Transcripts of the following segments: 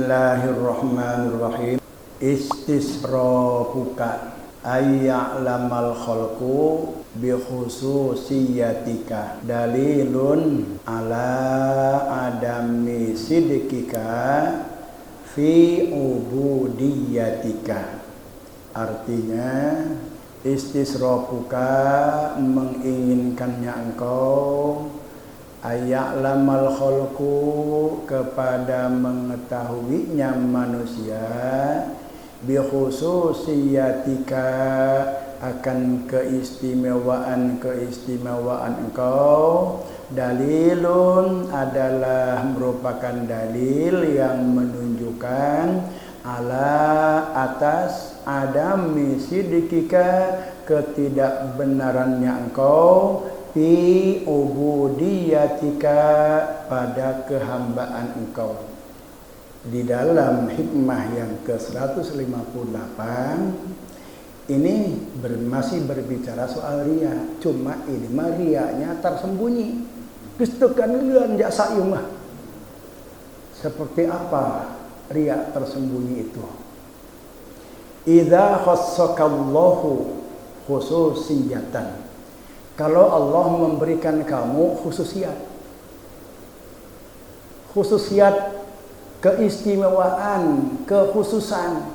Bismillahirrahmanirrahim. Istisrofuka ayya'lamal khalqu bi khususiyatika dalilun ala adami sidqika fi ubudiyatika. Artinya istisrofuka menginginkannya engkau ayya'lamal khalqu kepada mengetahuinya manusia bi khususiyatika akan keistimewaan engkau. Dalilun adalah merupakan dalil yang menunjukkan ala atas adami sidqika ketidakbenarannya engkau fi ubudiyatika pada kehambaan engkau. Di dalam hikmah yang ke-158 ini masih berbicara soal riya. Cuma ini mah riyanya tersembunyi. Gestukan lian jak sayung mah. Seperti apa riya tersembunyi itu? Idza khassakallahu khususiyatan. Kalau Allah memberikan kamu khususiat, keistimewaan, kekhususan.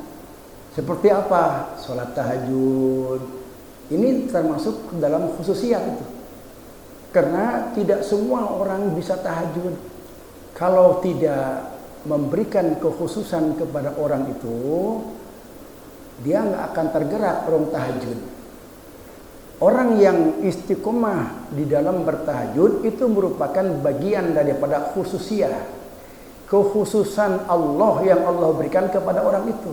Seperti apa? Sholat tahajud. Ini termasuk dalam khususiat itu. Karena tidak semua orang bisa tahajud. Kalau tidak memberikan kekhususan kepada orang itu, dia nggak akan tergerak orang tahajud. Orang yang istiqomah di dalam bertahajud itu merupakan bagian daripada khususiyah, kekhususan Allah yang Allah berikan kepada orang itu,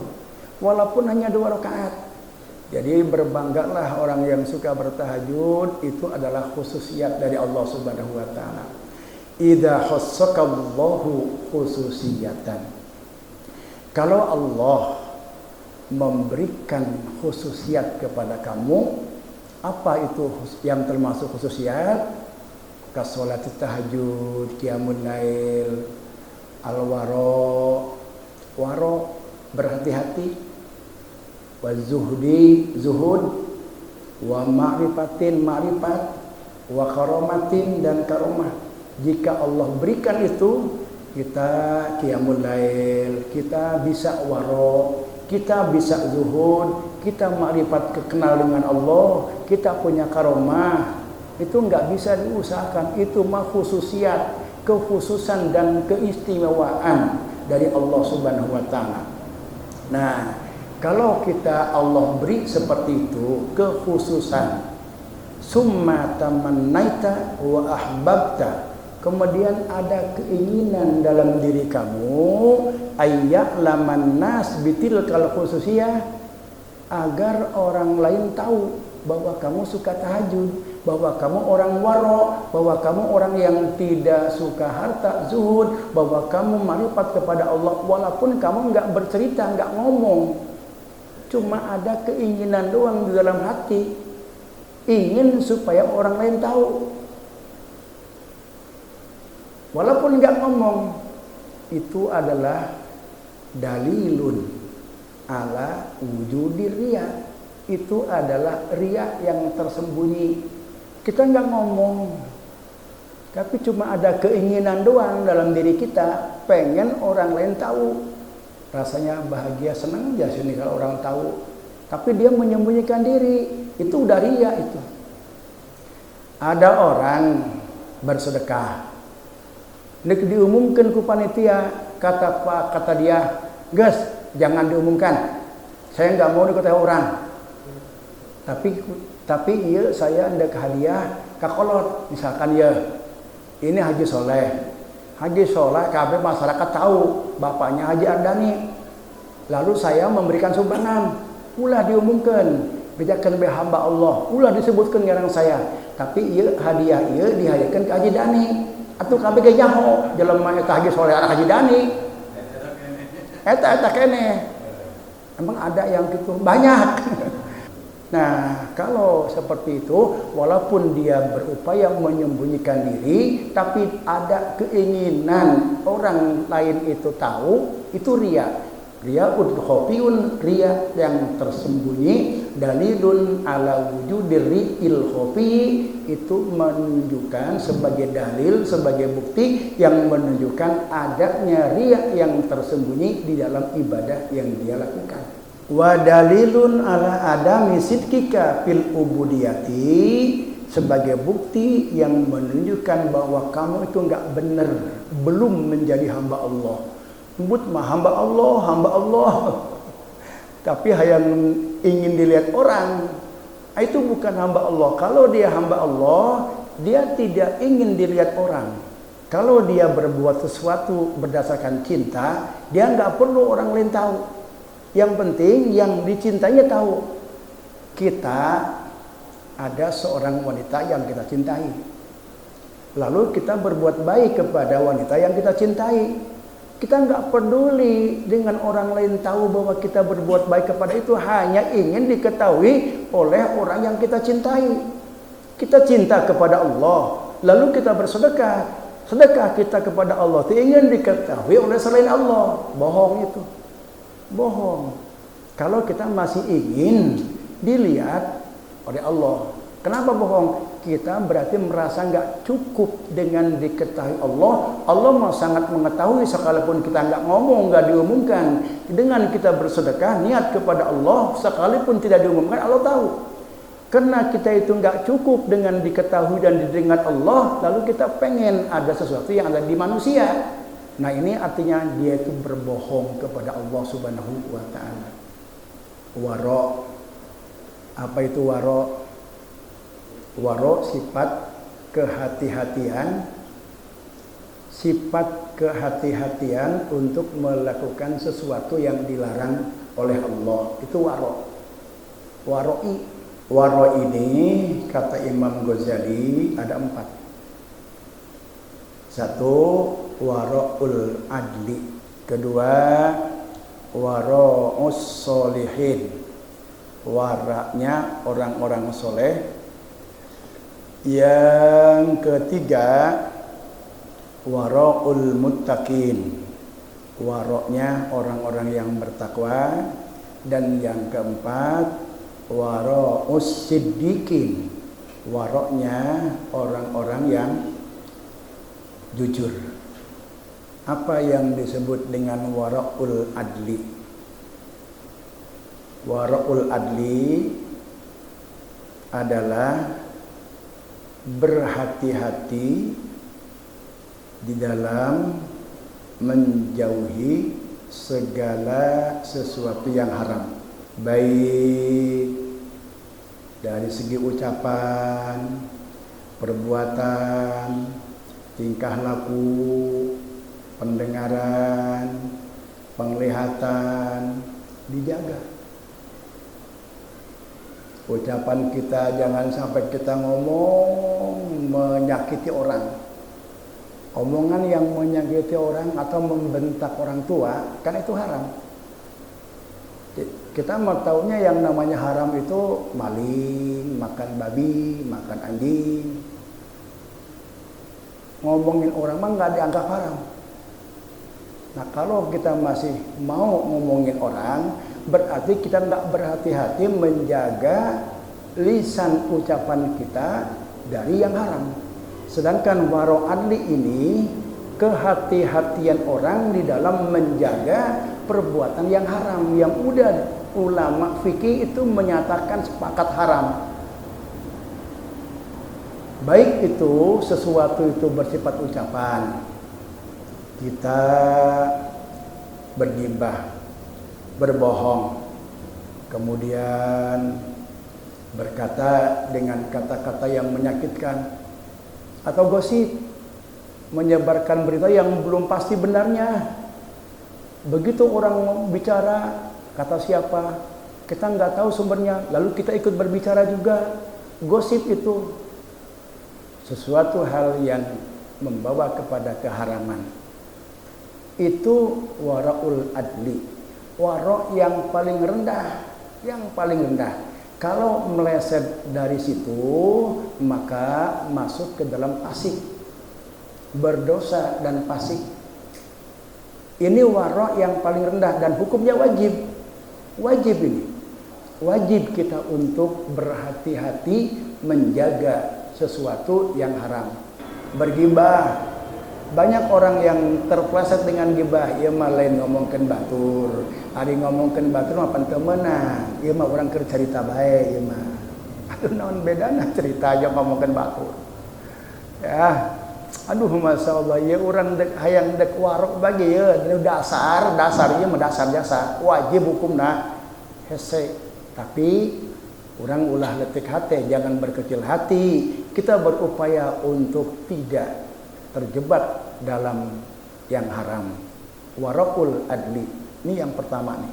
walaupun hanya 2 rakaat. Jadi berbanggalah orang yang suka bertahajud, itu adalah khususiyat dari Allah Subhanahu wa taala. Idza khassakallahu khususiyatan. Kalau Allah memberikan khususiyat kepada kamu, apa itu yang termasuk khususiyat? Kasolat tahajud, qiyamul lail, al-waro, berhati-hati, wa zuhud, wa ma'rifatin, ma'rifat, wa karomatin, dan karomah. Jika Allah berikan itu, kita qiyamul lail, kita bisa waro, kita bisa zuhud, kita ma'rifat kekenal dengan Allah, kita punya karomah. Itu enggak bisa diusahakan. Itu mah khususiyat, kekhususan dan keistimewaan dari Allah Subhanahu wa taala. Nah, kalau kita Allah beri seperti itu kekhususan, summa tamannaita wa ahbabta, kemudian ada keinginan dalam diri kamu ayya'laman nas bitilkal khususiyah, agar orang lain tahu bahwa kamu suka tahajud, bahwa kamu orang waro, bahwa kamu orang yang tidak suka harta, zuhud, bahwa kamu ma'rifat kepada Allah, walaupun kamu enggak bercerita, enggak ngomong, cuma ada keinginan doang di dalam hati, ingin supaya orang lain tahu, walaupun enggak ngomong. Itu adalah dalilun ala wujudi riya. Itu adalah riya yang tersembunyi. Kita enggak ngomong, tapi cuma ada keinginan doang dalam diri kita, pengen orang lain tahu. Rasanya bahagia, senang aja sini kalau orang tahu, tapi dia menyembunyikan diri. Itu udah riya itu. Ada orang bersedekah, diumumkan ke panitia, kata dia, "Gus, jangan diumumkan. Saya nggak mau diketahui orang. Tapi iya saya hendak hadiah kakolot, misalkan ya ini Haji Soleh. Haji Soleh kabeh masyarakat tahu bapaknya Haji Ardani. Lalu saya memberikan sumbangan. Ulah diumumkan, bejakan be hamba Allah. Ulah disebutkan ngarang saya. Tapi iya hadiah iya dihadiahkan ke Haji Dani. Atuh kabeh ge nyaho jelema eta Haji Soleh anak Haji Dani. Eta kene. Emang ada yang gitu? Banyak. Nah, kalau seperti itu, walaupun dia berupaya menyembunyikan diri, tapi ada keinginan orang lain itu tahu, itu riya. Riya'ud khafiyun, riya yang tersembunyi, dalilun ala wujudir ri'il khafi, itu menunjukkan sebagai dalil, sebagai bukti yang menunjukkan adanya riya yang tersembunyi di dalam ibadah yang dia lakukan. Wa dalilun ala adami sidqika fil ubudiyati, sebagai bukti yang menunjukkan bahwa kamu itu enggak benar, belum menjadi hamba Allah. Sebut mah hamba Allah. Tapi yang ingin dilihat orang, itu bukan hamba Allah. Kalau dia hamba Allah, dia tidak ingin dilihat orang. Kalau dia berbuat sesuatu berdasarkan cinta, dia enggak perlu orang lain tahu. Yang penting yang dicintainya tahu. Kita ada seorang wanita yang kita cintai, lalu kita berbuat baik kepada wanita yang kita cintai. Kita nggak peduli dengan orang lain tahu bahwa kita berbuat baik kepada itu, hanya ingin diketahui oleh orang yang kita cintai. Kita cinta kepada Allah, lalu kita bersedekah. Sedekah kita kepada Allah ingin diketahui oleh selain Allah. Bohong itu. Bohong. Kalau kita masih ingin dilihat oleh Allah. Kenapa bohong? Kita berarti merasa nggak cukup dengan diketahui Allah. Allah mau sangat mengetahui sekalipun kita nggak ngomong, nggak diumumkan. Dengan kita bersedekah niat kepada Allah, sekalipun tidak diumumkan, Allah tahu. Karena kita itu nggak cukup dengan diketahui dan didengar Allah, lalu kita pengen ada sesuatu yang ada di manusia. Nah, ini artinya dia itu berbohong kepada Allah Subhanahu wa ta'ala. Waro. Apa itu waro? Waro sifat kehati-hatian, sifat kehati-hatian untuk melakukan sesuatu yang dilarang oleh Allah. Itu waro. Waroi. Waro ini kata Imam Ghazali ada 4. 1, waro'ul adli. 2, waro'us solihin, waraknya orang-orang soleh. Yang 3, waro'ul muttaqin, waroknya orang-orang yang bertakwa. Dan yang 4, waro'us siddiqin, waroknya orang-orang yang jujur. Apa yang disebut dengan waro'ul adli? Waro'ul adli adalah berhati-hati di dalam menjauhi segala sesuatu yang haram, baik dari segi ucapan, perbuatan, tingkah laku, pendengaran, penglihatan, dijaga. Ucapan kita jangan sampai kita ngomong menyakiti orang. Omongan yang menyakiti orang atau membentak orang tua, kan itu haram. Kita mau taunya yang namanya haram itu maling, makan babi, makan anjing. Ngomongin orang mah nggak dianggap haram. Nah, kalau kita masih mau ngomongin orang, berarti kita nggak berhati-hati menjaga lisan ucapan kita dari yang haram. Sedangkan waro adli ini kehati-hatian orang di dalam menjaga perbuatan yang haram, yang udah ulama fikih itu menyatakan sepakat haram. Baik itu sesuatu itu bersifat ucapan, kita bergibah, berbohong, kemudian berkata dengan kata-kata yang menyakitkan, atau gosip, menyebarkan berita yang belum pasti benarnya. Begitu orang bicara, kata siapa, kita nggak tahu sumbernya, lalu kita ikut berbicara juga. Gosip itu sesuatu hal yang membawa kepada keharaman. Itu wara'ul adli, wara' yang paling rendah, yang paling rendah. Kalau meleset dari situ, maka masuk ke dalam fasik, berdosa dan fasik. Ini waro yang paling rendah dan hukumnya wajib. Wajib ini. Wajib kita untuk berhati-hati menjaga sesuatu yang haram. Bergibah. Banyak orang yang terpleset dengan gibah. Ia mah lain ngomongkeun batur. Ari ngomongkeun batur mah pan teu meunang. Ieu mah urang keur carita bae ieu mah. Aduh naon bedana cerita aja ngomongkeun batur. Ya. Aduh masyaallah ieu urang dek hayang dek warok bagi ieu dasar ieu mah dasar jasa. Wajib hukumna hese. Tapi urang ulah leutik hate, jangan berkecil hati. Kita berupaya untuk tidak terjebak dalam yang haram. Waraqul adli. Ini yang pertama nih.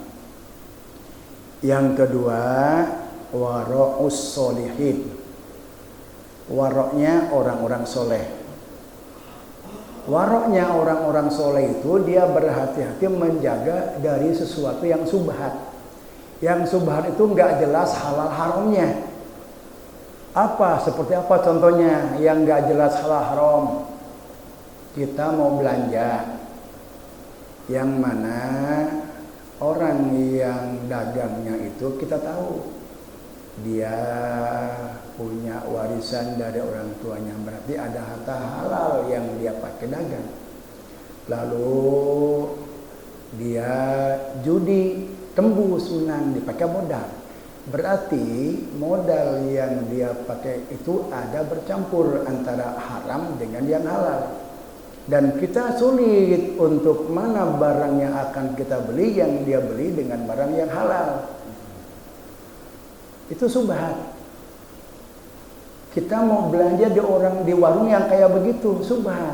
Yang kedua, wara'us solihin. Waroknya orang-orang soleh. Waroknya orang-orang soleh itu dia berhati-hati menjaga dari sesuatu yang subhat. Yang subhat itu nggak jelas halal haramnya. Apa? Seperti apa contohnya yang nggak jelas halal haram? Kita mau belanja, yang mana orang yang dagangnya itu kita tahu dia punya warisan dari orang tuanya, berarti ada harta halal yang dia pakai dagang. Lalu dia judi, tembus menang, dipakai modal. Berarti modal yang dia pakai itu ada bercampur antara haram dengan yang halal. Dan kita sulit untuk mana barang yang akan kita beli yang dia beli dengan barang yang halal. Itu subhat. Kita mau belanja di warung yang kayak begitu, subhat.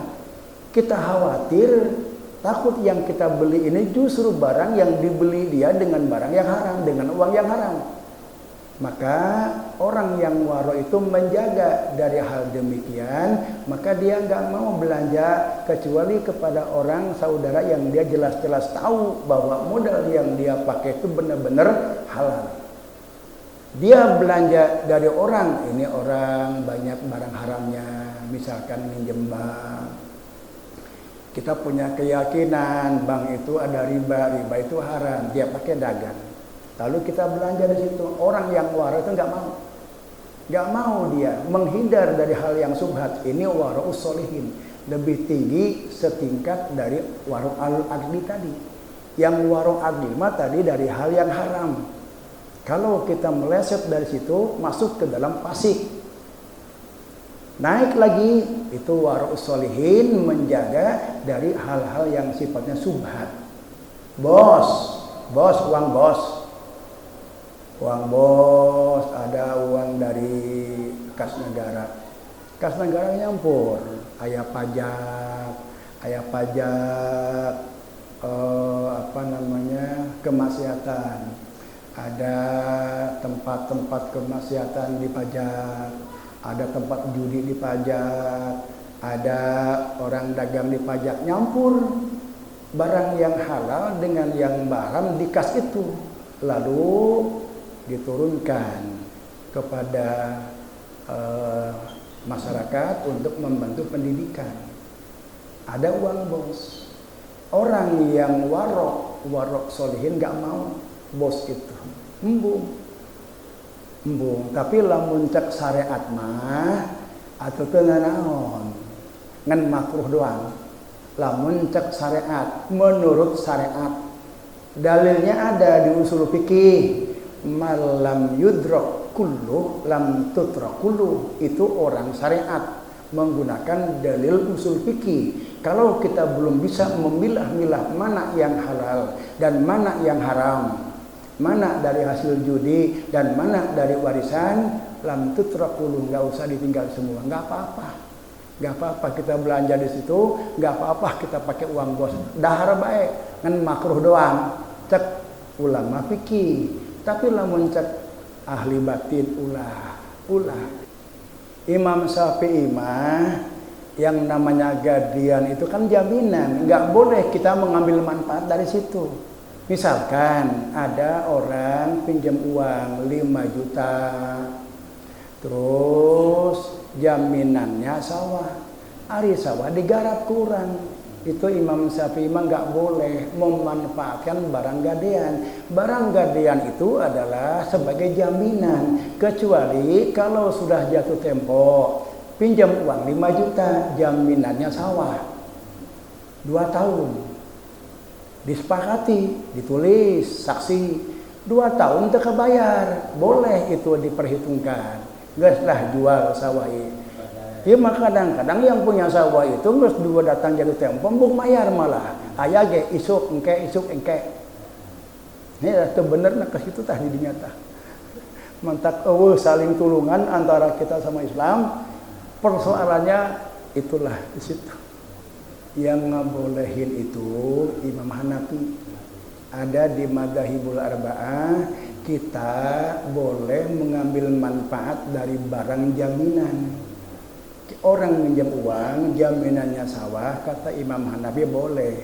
Kita khawatir takut yang kita beli ini justru barang yang dibeli dia dengan barang yang haram, dengan uang yang haram. Maka orang yang waro itu menjaga dari hal demikian, maka dia nggak mau belanja kecuali kepada orang saudara yang dia jelas-jelas tahu bahwa modal yang dia pakai itu benar-benar halal. Dia belanja dari orang, ini orang banyak barang haramnya, misalkan minjem bank. Kita punya keyakinan bank itu ada riba itu haram, dia pakai dagang. Lalu kita belanja di situ. Orang yang waro itu nggak mau dia menghindar dari hal yang subhat. Ini wara'us solihin, lebih tinggi setingkat dari waro al-adli tadi. Yang waro adli mah tadi dari hal yang haram. Kalau kita meleset dari situ masuk ke dalam fasik. Naik lagi itu wara'us solihin, menjaga dari hal-hal yang sifatnya subhat. Uang bos, ada uang dari kas negara. Kas negara nyampur, aya pajak, kemaksiatan. Ada tempat-tempat kemaksiatan dipajak, ada tempat judi dipajak, ada orang dagang dipajak, nyampur barang yang halal dengan yang haram di kas itu. Lalu diturunkan kepada masyarakat untuk membantu pendidikan. Ada uang bos. Orang yang warok solihin gak mau bos itu. Embung. Tapi lamun cek syariat mah atau naon ngan makruh doang. Lamun cek syariat, menurut syariat dalilnya ada di usul fikih. Malam yudrak kullu lam tutrak kullu. Itu orang syariat menggunakan dalil usul fikih. Kalau kita belum bisa memilah-milah mana yang halal dan mana yang haram, mana dari hasil judi dan mana dari warisan, lam tutrak kullu, nggak usah ditinggal semua, nggak apa-apa kita belanja di situ, nggak apa-apa kita pakai uang bos, dahar baik, ngan makruh doang, cek ulama fikih. Tapi lamun cek ahli batin ulah. Imam Syafi'i mah yang namanya gadian itu kan jaminan, nggak boleh kita mengambil manfaat dari situ. Misalkan ada orang pinjam uang 5 juta, terus jaminannya sawah. Ari sawah digarap kurang. Itu Imam Syafi'i mah nggak boleh memanfaatkan barang gadean. Barang gadean itu adalah sebagai jaminan, kecuali kalau sudah jatuh tempo pinjam uang 5 juta, jaminannya sawah 2 tahun. Disepakati, ditulis saksi 2 tahun teu kebayar, boleh itu diperhitungkan. Geus lah jual sawah ieu. Ya maka kadang-kadang yang punya sawah itu geus dua datang jatuh tempo bung mayar malah. Aya ge isuk engke. Ini teu benerna ke situ tah di dinya tah. Mantak eueuh saling tulungan antara kita sama Islam. Persoalannya itulah di situ. Yang ngabolehin itu Imam Hanafi. Ada di Madzhabul Arba'ah, kita boleh mengambil manfaat dari barang jaminan. Orang minjam uang, jaminannya sawah, kata Imam Hanafi boleh.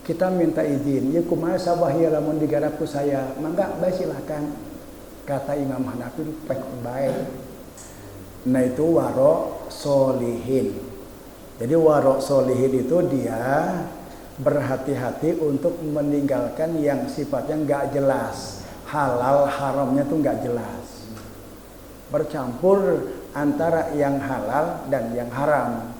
Kita minta izin, ya kumaha sawah ya lamun digarap ku saya, mangga bae silakan. Kata Imam Hanafi pek bae. Nah itu warok solihin. Jadi warok solihin itu dia berhati-hati untuk meninggalkan yang sifatnya nggak jelas, halal haramnya tuh nggak jelas, bercampur antara yang halal dan yang haram.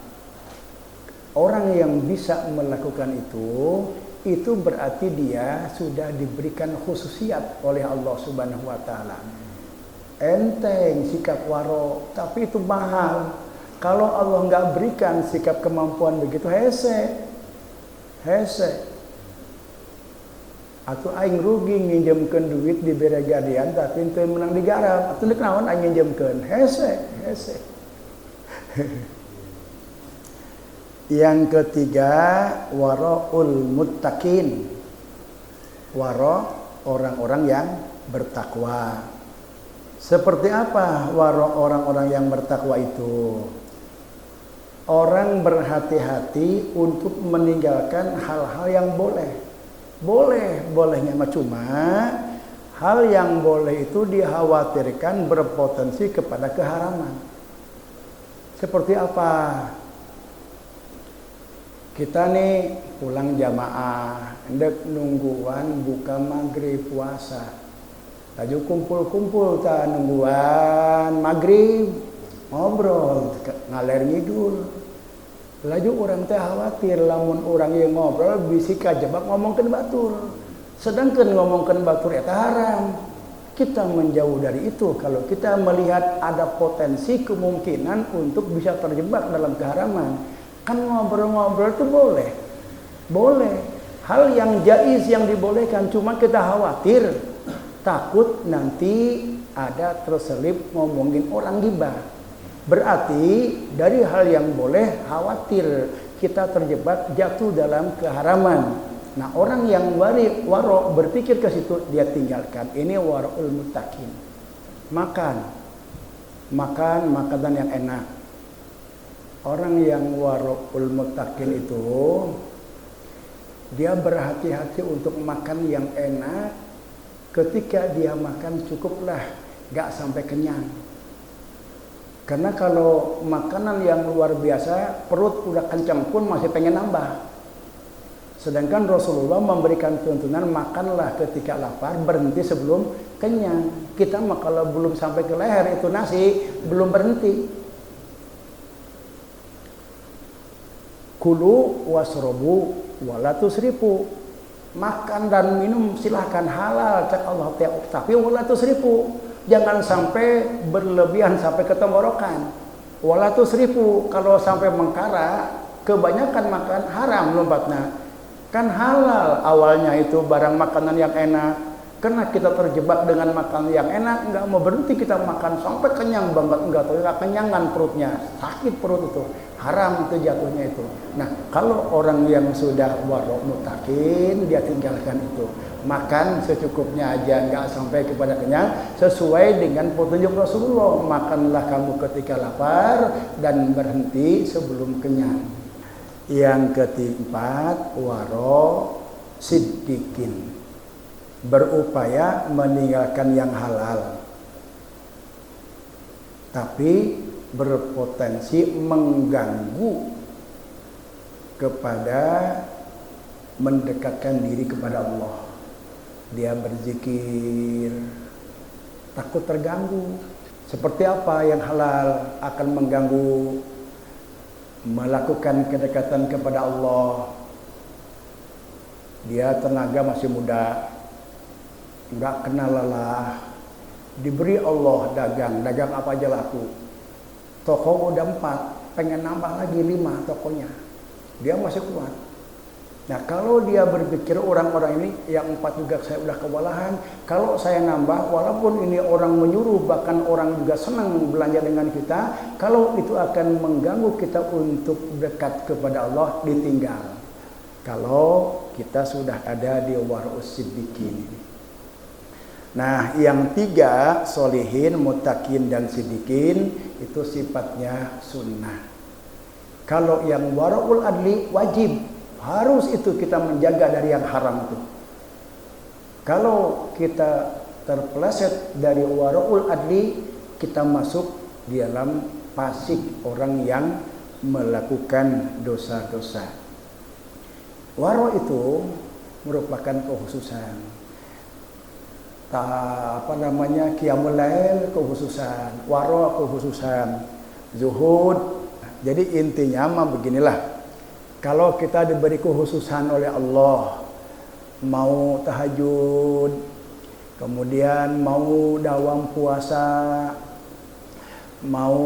Orang yang bisa melakukan itu berarti dia sudah diberikan khususiat oleh Allah Subhanahu wa taala. Enteng sikap waro, tapi itu mahal. Kalau Allah nggak berikan sikap kemampuan begitu, hese. Atau aing rugi nginjemkeun duit di bere gadean tapi teu menang digarap. Atuh neuk naon aing nginjemkeun? Hese. Yang ketiga, waraul muttaqin. Wara orang-orang yang bertakwa. Seperti apa wara orang-orang yang bertakwa itu? Orang berhati-hati untuk meninggalkan hal-hal yang bolehnya cuma hal yang boleh itu dikhawatirkan berpotensi kepada keharaman. Seperti apa? Kita nih pulang jamaah, hendak nungguan buka maghrib puasa. Laju kumpul-kumpul nungguan maghrib, ngobrol ngaler ngidul. Laju orang teh khawatir lamun orang yang ngobrol bisi kajebak ngomongkeun batur. Sedangkan ngomongkeun batur eta haram. Kita menjauh dari itu kalau kita melihat ada potensi kemungkinan untuk bisa terjebak dalam keharaman. Kan ngobrol-ngobrol itu boleh. Hal yang jaiz yang dibolehkan, cuma kita khawatir takut nanti ada terselip ngomongin orang ghibah. Berarti dari hal yang boleh khawatir kita terjebak jatuh dalam keharaman. Nah orang yang waro berpikir ke situ dia tinggalkan. Ini waraul muttaqin. Makan makanan yang enak. Orang yang waraul muttaqin itu dia berhati-hati untuk makan yang enak. Ketika dia makan cukuplah, gak sampai kenyang. Karena kalau makanan yang luar biasa, perut udah kencang pun masih pengen nambah. Sedangkan Rasulullah memberikan tuntunan makanlah ketika lapar, berhenti sebelum kenyang. Kita mah kalau belum sampai ke leher itu nasi, belum berhenti. Kulu wasrobu wala tusrifu. Makan dan minum silahkan halal cak Allah, tapi wala tusrifu. Jangan sampai berlebihan sampai ke tenggorokan. Wala tusrifu, kalau sampai mengkara, kebanyakan makan haram lompatnya. Kan halal awalnya itu barang makanan yang enak. Karena kita terjebak dengan makanan yang enak, enggak mau berhenti kita makan sampai kenyang banget, enggak kenyangan perutnya, sakit perut itu. Haram itu jatuhnya itu. Nah, kalau orang yang sudah waro muttaqin, dia tinggalkan itu. Makan secukupnya aja, enggak sampai kepada kenyang, sesuai dengan petunjuk Rasulullah. Makanlah kamu ketika lapar dan berhenti sebelum kenyang. Yang keempat, waro siddiqin. berupaya meninggalkan yang halal, tapi berpotensi mengganggu kepada mendekatkan diri kepada Allah. Dia berzikir, takut terganggu. Seperti apa yang halal akan mengganggu melakukan kedekatan kepada Allah. Dia tenaga masih muda, nggak kenal lelah, diberi Allah dagang apa aja laku. Toko udah 4, pengen nambah lagi 5 tokonya. Dia masih kuat. Nah, kalau dia berpikir orang-orang ini yang 4 juga saya udah kewalahan, kalau saya nambah, walaupun ini orang menyuruh, bahkan orang juga senang belanja dengan kita, kalau itu akan mengganggu kita untuk dekat kepada Allah, ditinggal. Kalau kita sudah ada di wara'us siddiqin. Nah, yang 3, solihin, mutakin, dan siddiqin, itu sifatnya sunnah. Kalau yang wara'ul adli, wajib. Harus itu kita menjaga dari yang haram itu. Kalau kita terpeleset dari wara'ul adli, kita masuk di dalam fasik orang yang melakukan dosa-dosa. Waro itu merupakan kekhususan. Qiyamul lail kekhususan, waro kekhususan, zuhud. Jadi intinya mah beginilah. Kalau kita diberi kekhususan oleh Allah, mau tahajud, kemudian mau dawam puasa, mau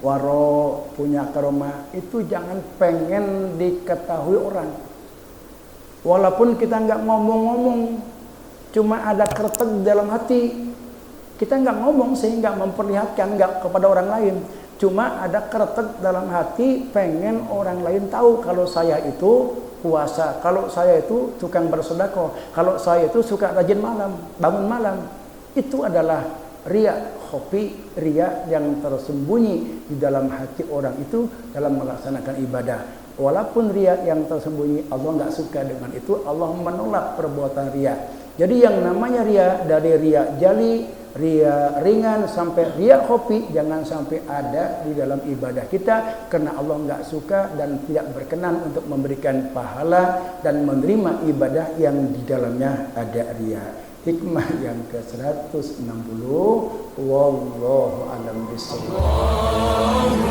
waro, punya karomah, itu jangan pengen diketahui orang. Walaupun kita nggak ngomong-ngomong, cuma ada kretek dalam hati, kita nggak ngomong sehingga memperlihatkan nggak kepada orang lain. Cuma ada kretek dalam hati, pengen orang lain tahu kalau saya itu puasa, kalau saya itu tukang bersedekah, kalau saya itu suka rajin malam, bangun malam. Itu adalah riya, khofi, riya yang tersembunyi di dalam hati orang itu dalam melaksanakan ibadah. Walaupun riya yang tersembunyi, Allah nggak suka dengan itu, Allah menolak perbuatan riya. Jadi yang namanya riya, dari riya jali, riya ringan sampai riya khofi, jangan sampai ada di dalam ibadah kita, karena Allah nggak suka dan tidak berkenan untuk memberikan pahala dan menerima ibadah yang di dalamnya ada riya. Hikmah yang ke-160, wallahu a'lam bishawab.